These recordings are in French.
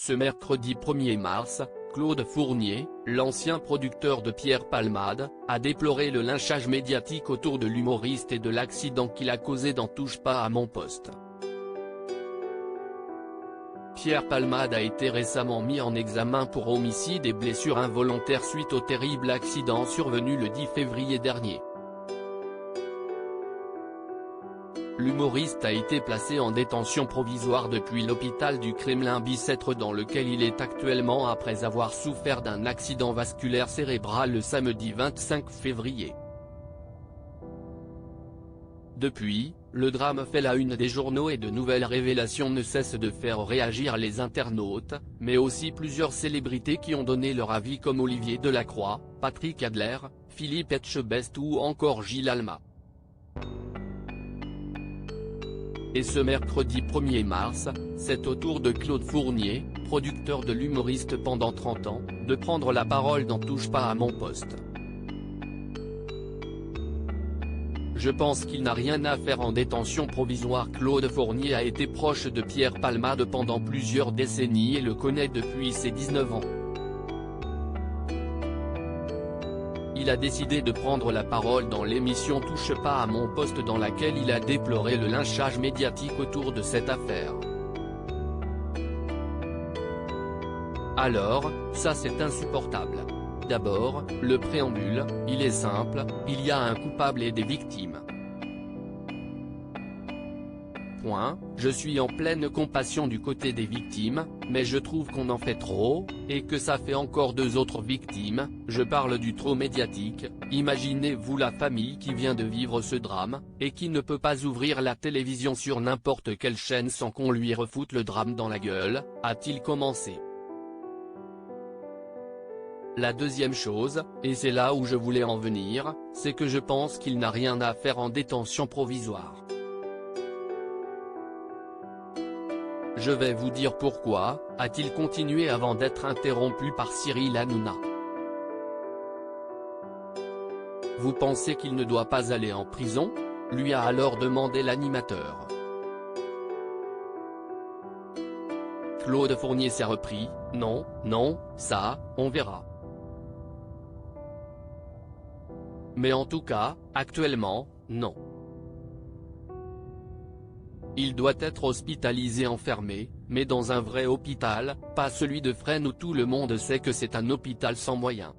Ce mercredi 1er mars, Claude Fournier, l'ancien producteur de Pierre Palmade, a déploré le lynchage médiatique autour de l'humoriste et de l'accident qu'il a causé dans Touche pas à mon poste. Pierre Palmade a été récemment mis en examen pour homicide et blessure involontaire suite au terrible accident survenu le 10 février dernier. L'humoriste a été placé en détention provisoire depuis l'hôpital du Kremlin-Bicêtre dans lequel il est actuellement après avoir souffert d'un accident vasculaire cérébral le samedi 25 février. Depuis, le drame fait la une des journaux et de nouvelles révélations ne cessent de faire réagir les internautes, mais aussi plusieurs célébrités qui ont donné leur avis comme Olivier Delacroix, Patrick Adler, Philippe Etchebest ou encore Gilles Alma. Et ce mercredi 1er mars, c'est au tour de Claude Fournier, producteur de l'humoriste pendant 30 ans, de prendre la parole dans Touche pas à mon poste. Je pense qu'il n'a rien à faire en détention provisoire. Claude Fournier a été proche de Pierre Palmade pendant plusieurs décennies et le connaît depuis ses 19 ans. Il a décidé de prendre la parole dans l'émission Touche pas à mon poste dans laquelle il a déploré le lynchage médiatique autour de cette affaire. Alors, ça c'est insupportable. D'abord, le préambule, il est simple, il y a un coupable et des victimes. Point, je suis en pleine compassion du côté des victimes, mais je trouve qu'on en fait trop, et que ça fait encore 2 autres victimes, je parle du trop médiatique. Imaginez-vous la famille qui vient de vivre ce drame, et qui ne peut pas ouvrir la télévision sur n'importe quelle chaîne sans qu'on lui refoute le drame dans la gueule, a-t-il commencé. La deuxième chose, et c'est là où je voulais en venir, c'est que je pense qu'il n'a rien à faire en détention provisoire. Je vais vous dire pourquoi, a-t-il continué avant d'être interrompu par Cyril Hanouna. Vous pensez qu'il ne doit pas aller en prison ? Lui a alors demandé l'animateur. Claude Fournier s'est repris, non, ça, on verra. Mais en tout cas, actuellement, non. Il doit être hospitalisé enfermé, mais dans un vrai hôpital, pas celui de Fresnes où tout le monde sait que c'est un hôpital sans moyens.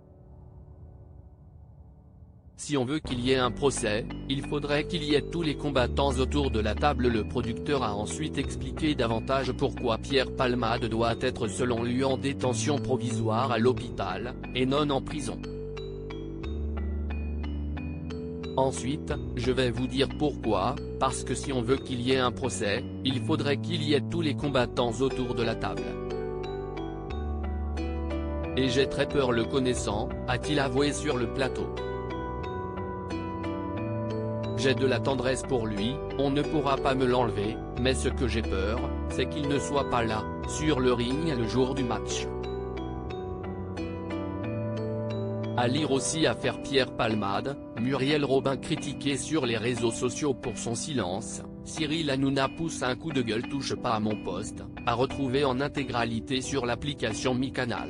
Si on veut qu'il y ait un procès, il faudrait qu'il y ait tous les combattants autour de la table. Le producteur a ensuite expliqué davantage pourquoi Pierre Palmade doit être selon lui en détention provisoire à l'hôpital, et non en prison. Ensuite, je vais vous dire pourquoi, parce que si on veut qu'il y ait un procès, il faudrait qu'il y ait tous les combattants autour de la table. Et j'ai très peur le connaissant, a-t-il avoué sur le plateau. J'ai de la tendresse pour lui, on ne pourra pas me l'enlever, mais ce que j'ai peur, c'est qu'il ne soit pas là, sur le ring le jour du match. À lire aussi affaire Pierre Palmade, Muriel Robin critiqué sur les réseaux sociaux pour son silence, Cyril Hanouna pousse un coup de gueule. Touche pas à mon poste, à retrouver en intégralité sur l'application Mi Canal.